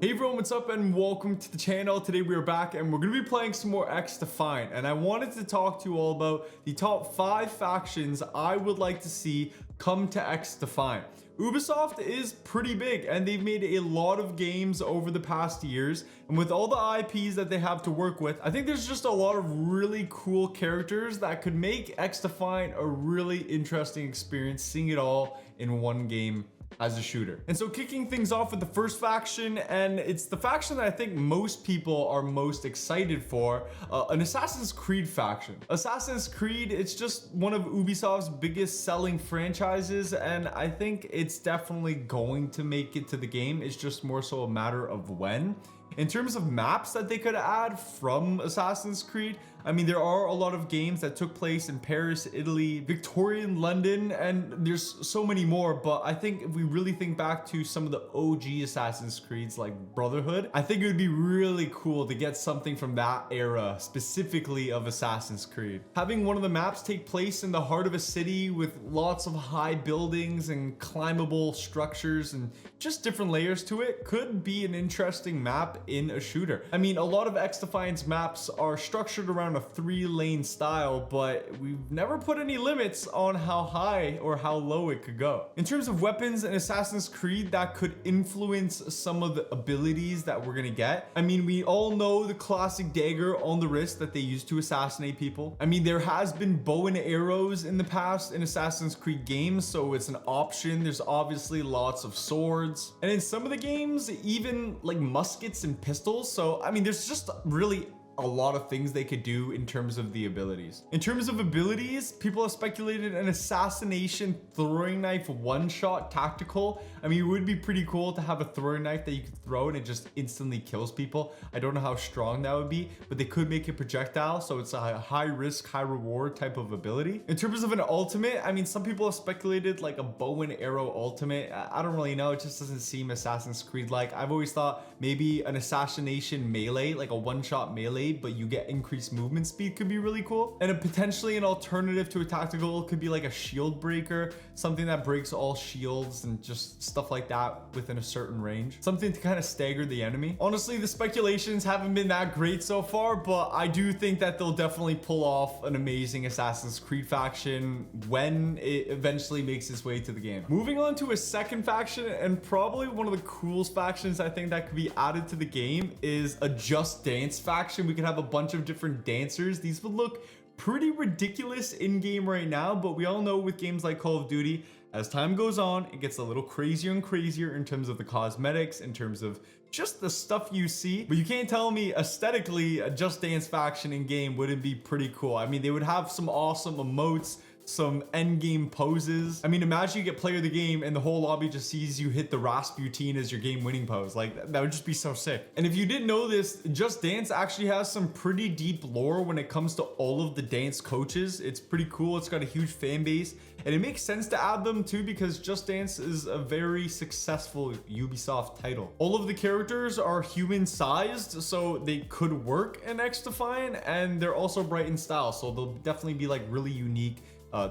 Hey everyone, what's up and welcome to the channel. Today we are back and we're going to be playing some more XDEFIANT, and I wanted to talk to you all about the top 5 factions I would like to see come to XDEFIANT. Ubisoft is pretty big and they've made a lot of games over the past years, and with all the IPs that they have to work with, I think there's just a lot of really cool characters that could make XDEFIANT a really interesting experience, seeing it all in one game as a shooter. And so kicking things off with the first faction, and it's the faction that I think most people are most excited for, an Assassin's Creed faction. Assassin's Creed, it's just one of Ubisoft's biggest selling franchises, and I think it's definitely going to make it to the game. It's just more so a matter of when. In terms of maps that they could add from Assassin's Creed, I mean, there are a lot of games that took place in Paris, Italy, Victorian London, and there's so many more. But I think if we really think back to some of the OG Assassin's Creeds like Brotherhood, I think it would be really cool to get something from that era, specifically of Assassin's Creed. Having one of the maps take place in the heart of a city with lots of high buildings and climbable structures and just different layers to it could be an interesting map in a shooter. I mean, a lot of XDefiant's maps are structured around a 3-lane style, but we've never put any limits on how high or how low it could go. In terms of weapons in Assassin's Creed that could influence some of the abilities that we're gonna get, I mean, we all know the classic dagger on the wrist that they use to assassinate people. I mean, there has been bow and arrows in the past in Assassin's Creed games, so it's an option. There's obviously lots of swords, and in some of the games, even like muskets and pistols. So I mean, there's just really a lot of things they could do in terms of the abilities. In terms of abilities, people have speculated an assassination throwing knife one-shot tactical. I mean, it would be pretty cool to have a throwing knife that you could throw and it just instantly kills people. I don't know how strong that would be, but they could make it projectile, so it's a high risk, high reward type of ability. In terms of an ultimate, I mean, some people have speculated like a bow and arrow ultimate. I don't really know. It just doesn't seem Assassin's Creed like. I've always thought maybe an assassination melee, like a one-shot melee, but you get increased movement speed, could be really cool. And potentially an alternative to a tactical could be like a shield breaker, something that breaks all shields and just stuff like that within a certain range, something to kind of stagger the enemy. Honestly, the speculations haven't been that great so far, but I do think that they'll definitely pull off an amazing Assassin's Creed faction when it eventually makes its way to the game. Moving on to a second faction, and probably one of the coolest factions I think that could be added to the game, is a Just Dance faction. We could have a bunch of different dancers. These would look pretty ridiculous in game right now, but we all know with games like Call of Duty, as time goes on, it gets a little crazier and crazier in terms of the cosmetics, in terms of just the stuff you see. But you can't tell me aesthetically a Just Dance faction in game wouldn't be pretty cool. I mean, they would have some awesome emotes, some end game poses. I mean, imagine you get player of the game and the whole lobby just sees you hit the Rasputin as your game winning pose. Like, that would just be so sick. And if you didn't know this, Just Dance actually has some pretty deep lore when it comes to all of the dance coaches. It's pretty cool. It's got a huge fan base, and it makes sense to add them too because Just Dance is a very successful Ubisoft title. All of the characters are human sized, so they could work in XDefiant, and they're also bright in style, so they'll definitely be like really unique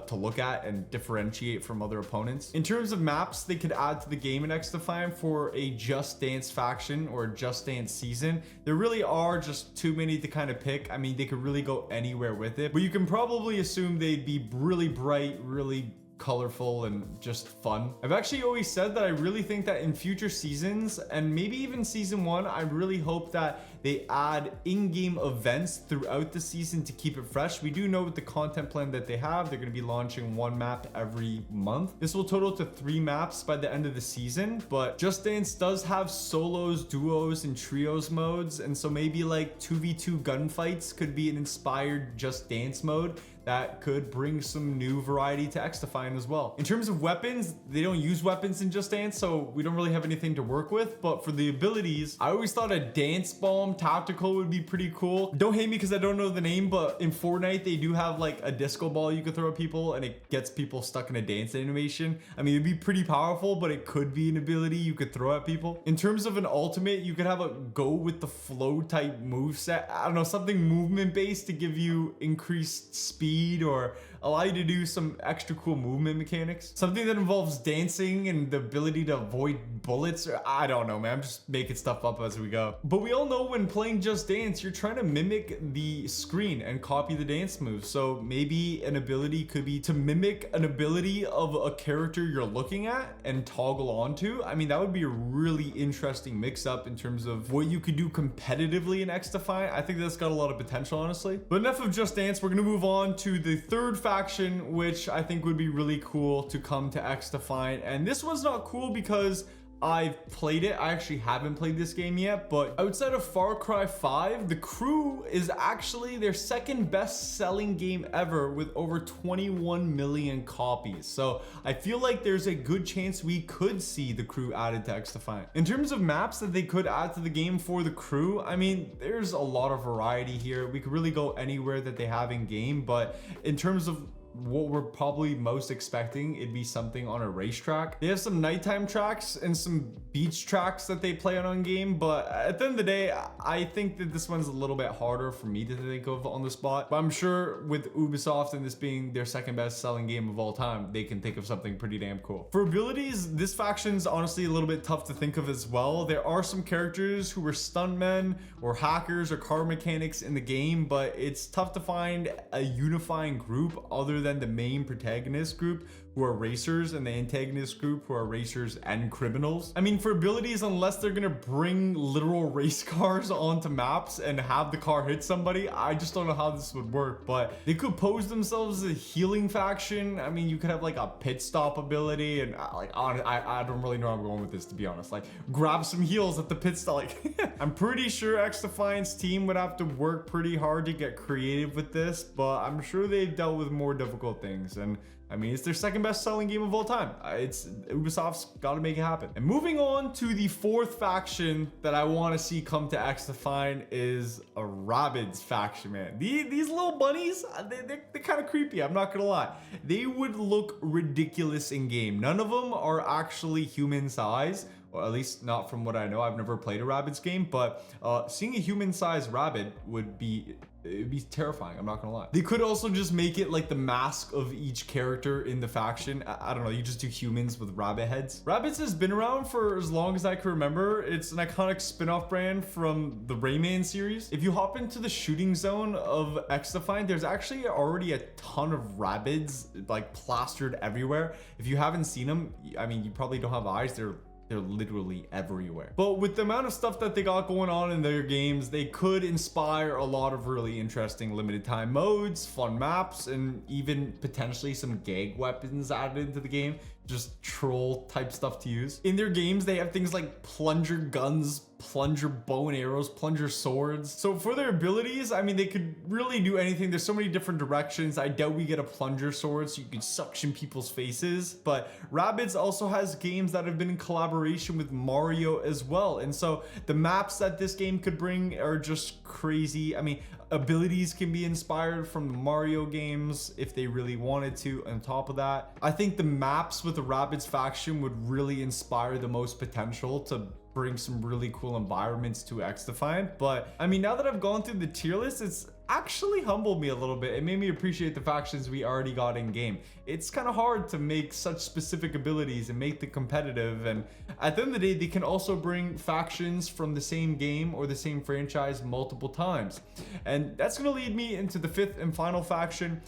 to look at and differentiate from other opponents. In terms of maps they could add to the game in XDefiant for a Just Dance faction or a Just Dance season, there really are just too many to kind of pick. I mean, they could really go anywhere with it, but you can probably assume they'd be really bright, really colorful, and just fun. I've actually always said that I really think that in future seasons, and maybe even season 1, I really hope that they add in-game events throughout the season to keep it fresh. We do know with the content plan that they have, they're going to be launching 1 map every month. This will total to 3 maps by the end of the season, but Just Dance does have solos, duos, and trios modes, and so maybe like 2v2 gunfights could be an inspired Just Dance mode that could bring some new variety to XDefiant as well. In terms of weapons, they don't use weapons in Just Dance, so we don't really have anything to work with, but for the abilities, I always thought a dance bomb tactical would be pretty cool. Don't hate me because I don't know the name, but in Fortnite, they do have like a disco ball you could throw at people and it gets people stuck in a dance animation. I mean, it'd be pretty powerful, but it could be an ability you could throw at people. In terms of an ultimate, you could have a go with the flow type move set. I don't know, something movement based to give you increased speed or allow you to do some extra cool movement mechanics. Something that involves dancing and the ability to avoid bullets, or I don't know, man. I'm just making stuff up as we go. But we all know when playing Just Dance, you're trying to mimic the screen and copy the dance moves. So maybe an ability could be to mimic an ability of a character you're looking at and toggle onto. I mean, that would be a really interesting mix up in terms of what you could do competitively in XDefiant. I think that's got a lot of potential, honestly. But enough of Just Dance. We're gonna move on to the third faction, which I think would be really cool to come to XDefiant. And this one's not cool because I've played it. I actually haven't played this game yet, but outside of Far Cry 5, The Crew is actually their second best selling game ever with over 21 million copies. So I feel like there's a good chance we could see The Crew added to XDefiant. In terms of maps that they could add to the game for The Crew, I mean, there's a lot of variety here. We could really go anywhere that they have in game, but in terms of what we're probably most expecting, it'd be something on a racetrack. They have some nighttime tracks and some beach tracks that they play on game, but at the end of the day, I think that this one's a little bit harder for me to think of on the spot. But I'm sure with Ubisoft and this being their second best selling game of all time, they can think of something pretty damn cool. For abilities, this faction's honestly a little bit tough to think of as well. There are some characters who were stuntmen or hackers or car mechanics in the game, but it's tough to find a unifying group other than the main protagonist group who are racers and the antagonist group who are racers and criminals. I mean, for abilities, unless they're gonna bring literal race cars onto maps and have the car hit somebody, I just don't know how this would work. But they could pose themselves as a healing faction. I mean, you could have like a pit stop ability, and I don't really know where I'm going with this, to be honest. Like, grab some heals at the pit stop. Like, I'm pretty sure XDefiant's team would have to work pretty hard to get creative with this, but I'm sure they've dealt with more difficult things. And I mean, it's their second best selling game of all time. It's Ubisoft's got to make it happen. And moving on to the fourth faction that I want to see come to XDefiant is a Rabbids faction, man. These little bunnies, they're kind of creepy. I'm not gonna lie. They would look ridiculous in game. None of them are actually human size, or at least not from what I know. I've never played a Rabbids game, but seeing a human-sized rabbit would be, it'd be terrifying. I'm not gonna lie. They could also just make it like the mask of each character in the faction. I don't know. You just do humans with rabbit heads. Rabbids has been around for as long as I can remember. It's an iconic spin-off brand from the Rayman series. If you hop into the shooting zone of XDefiant, there's actually already a ton of Rabbids like plastered everywhere. If you haven't seen them, I mean, you probably don't have eyes. They're literally everywhere. But with the amount of stuff that they got going on in their games, they could inspire a lot of really interesting limited time modes, fun maps, and even potentially some gag weapons added into the game. Just troll type stuff to use. In their games, they have things like plunger guns, plunger bow and arrows, plunger swords. So for their abilities, I mean, they could really do anything. There's so many different directions. I doubt we get a plunger sword so you could suction people's faces. But Rabbids also has games that have been in collaboration with Mario as well. And so the maps that this game could bring are just crazy. I mean, abilities can be inspired from the Mario games if they really wanted to. On top of that, I think the maps with the Rabbids faction would really inspire the most potential to bring some really cool environments to XDefiant. But I mean, now that I've gone through the tier list, it's actually humbled me a little bit. It made me appreciate the factions we already got in game. It's kind of hard to make such specific abilities and make them competitive, and at the end of the day, they can also bring factions from the same game or the same franchise multiple times. And that's going to lead me into the fifth and final faction,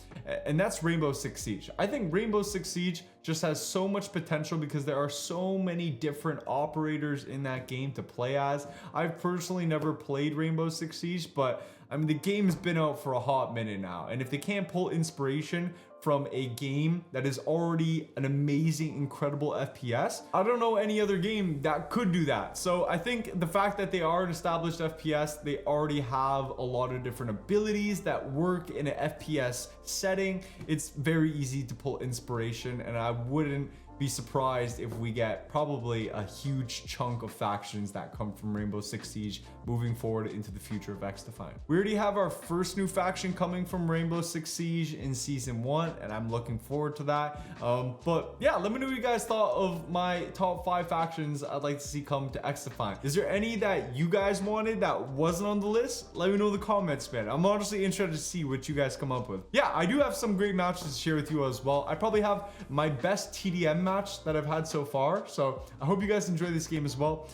and that's Rainbow Six Siege. I think Rainbow Six Siege just has so much potential because there are so many different operators in that game to play as. I've personally never played Rainbow Six Siege, but I mean, the game's been out for a hot minute now, and if they can't pull inspiration from a game that is already an amazing, incredible FPS, I don't know any other game that could do that. So I think the fact that they are an established FPS, they already have a lot of different abilities that work in an FPS setting. It's very easy to pull inspiration, and I wouldn't be surprised if we get probably a huge chunk of factions that come from Rainbow Six Siege moving forward into the future of XDefiant. We already have our first new faction coming from Rainbow Six Siege in season 1, and I'm looking forward to that. But yeah, let me know what you guys thought of my top 5 factions I'd like to see come to XDefiant. Is there any that you guys wanted that wasn't on the list? Let me know in the comments, man. I'm honestly interested to see what you guys come up with. Yeah, I do have some great matches to share with you as well. I probably have my best TDM match that I've had so far, so I hope you guys enjoy this game as well.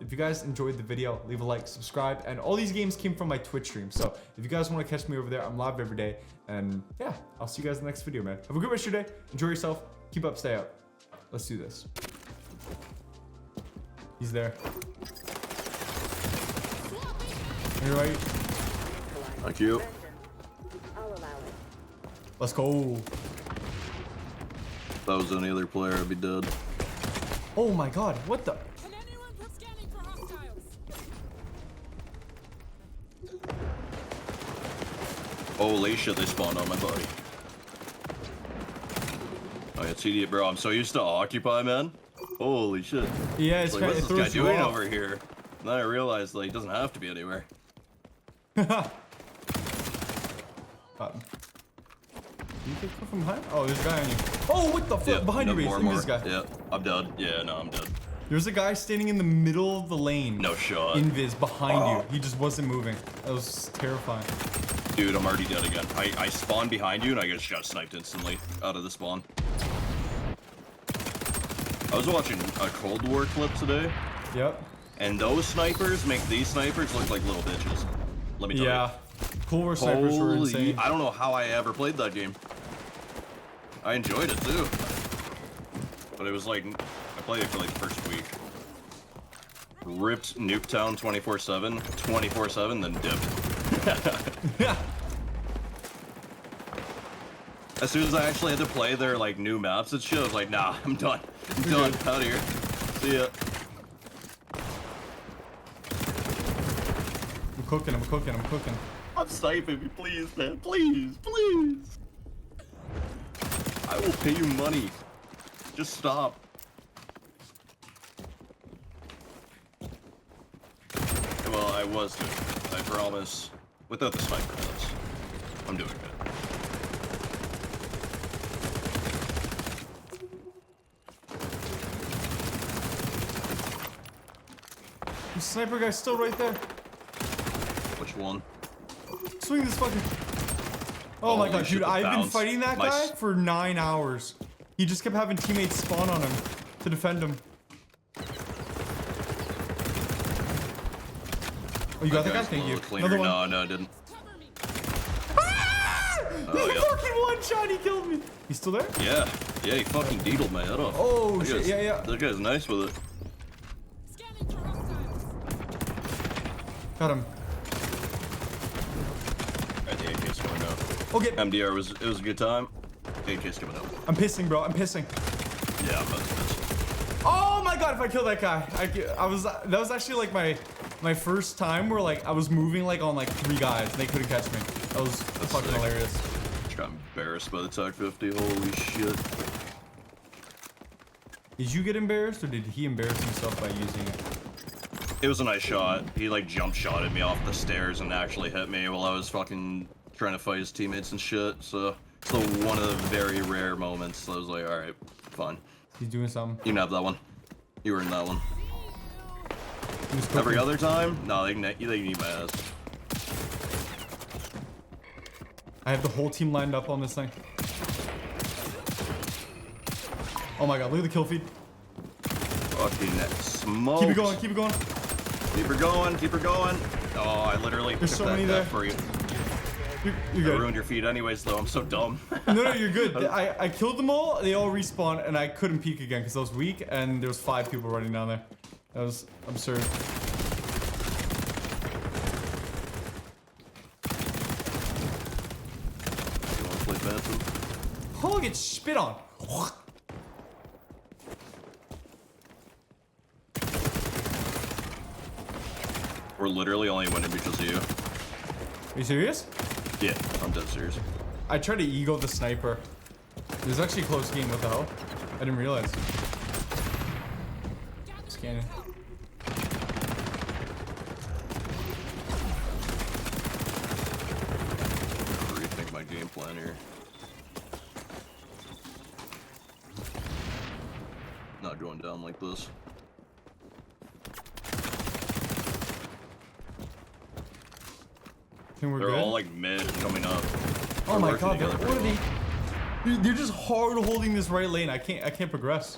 If you guys enjoyed the video, leave a like, subscribe, and all these games came from my Twitch stream, so if you guys want to catch me over there, I'm live every day. And yeah, I'll see you guys in the next video, man. Have a good rest of your day. Enjoy yourself. Keep up, stay up. Let's do this. He's there. You're right. Thank you. Let's go. If that was any other player, I'd be dead. Oh my god, what the? Can anyone put scanning for hostiles? Holy shit, they spawned on my body. Oh yeah, TD, bro, I'm so used to Occupy, man. Holy shit. Yeah, it's like, kind what's of this guy doing over here? And then I realized like he doesn't have to be anywhere. You can come from behind? Oh, there's a guy on you. Oh, what the fuck? Yeah, Behind you, Race. Look at this guy. Yeah, I'm dead. Yeah, no, I'm dead. There's a guy standing in the middle of the lane. No shot. Invis behind you. He just wasn't moving. That was terrifying. Dude, I'm already dead again. I spawned behind you and I just got sniped instantly out of the spawn. I was watching a Cold War clip today. Yep. And those snipers make these snipers look like little bitches. Let me tell you. Yeah. Cold War snipers were insane. I don't know how I ever played that game. I enjoyed it too. But it was like, I played it for like the first week. Ripped Nuketown 24/7, then dipped. Yeah. As soon as I actually had to play their like new maps and shit, I was like, nah, I'm done. I'm done. Out of here. See ya. I'm cooking. I'm sniping me, please, man. Please, please. I will pay you money. Just stop. Well, I was doing it. I promise. Without the sniper hits, I'm doing good. The sniper guy's still right there. Which one? Swing this fucking. Oh my god, dude, I've been fighting that guy for 9 hours. He just kept having teammates spawn on him to defend him. Oh, you got that guy? Thank you. Another one. No, I didn't. He fucking one shot, he killed me. He's still there? Yeah, he fucking deedled my head off. Oh shit, yeah. That guy's nice with it. Scanning for hostiles. Got him. Alright, the AK's coming out. Okay. MDR it was a good time. AK's coming out. I'm pissing, bro. I'm pissing. Yeah, I'm about to piss. Oh my god, if I kill that guy. That was actually like my first time where like I was moving like on like 3 guys and they couldn't catch me. That was fucking hilarious. Just got embarrassed by the TAC 50. Holy shit. Did you get embarrassed or did he embarrass himself by using it? It was a nice shot. He like jump shotted me off the stairs and actually hit me while I was fucking trying to fight his teammates and shit. So one of the very rare moments. So I was like, alright, fine. He's doing something. You can have that one. You were in that one. Every other time? No, they need my ass. I have the whole team lined up on this thing. Oh my god, look at the kill feed. Fucking smoke. Keep it going, keep it going. Keep her going, keep her going. Oh, I literally There's so many there for you. You're I good. ruined your feed anyways, though. I'm so dumb. No, you're good. I killed them all. They all respawned, and I couldn't peek again because I was weak, and there was 5 people running down there. That was absurd. You want to play Phantom? Oh, get spit on. We're literally only winning because of you. Are you serious? Yeah, I'm dead serious. I tried to ego the sniper. It was actually a close game. What the hell? I didn't realize. Scanning. Rethink my game plan here. Not going down like this. I think we're They're good. all like mid coming up. Oh They're my working god, together what are pretty they? Dude, they're just hard holding this right lane. I can't progress.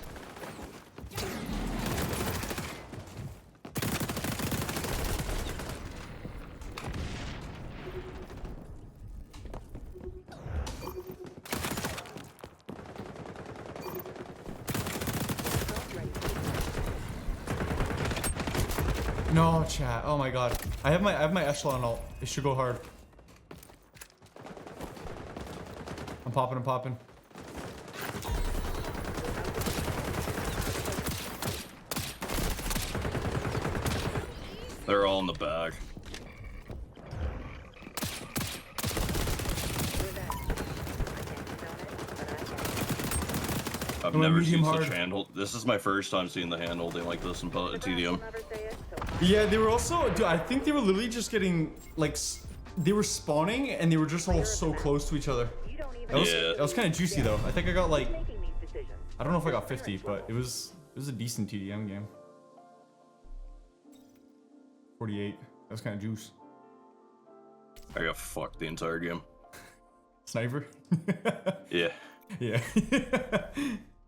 No, chat. Oh my god. I have my echelon ult. It should go hard. I'm popping. They're all in the back. I've I'm gonna never meet him seen hard. such handhold. This is my first time seeing the hand holding like this in TDM. Yeah, they were also. Dude, I think they were literally just getting like. They were spawning and they were just all so close to each other. That was kind of juicy though. I think I got like. I don't know if I got 50, but it was a decent TDM game. 48. That was kind of juice. I got fucked the entire game. Sniper. Yeah. Yeah.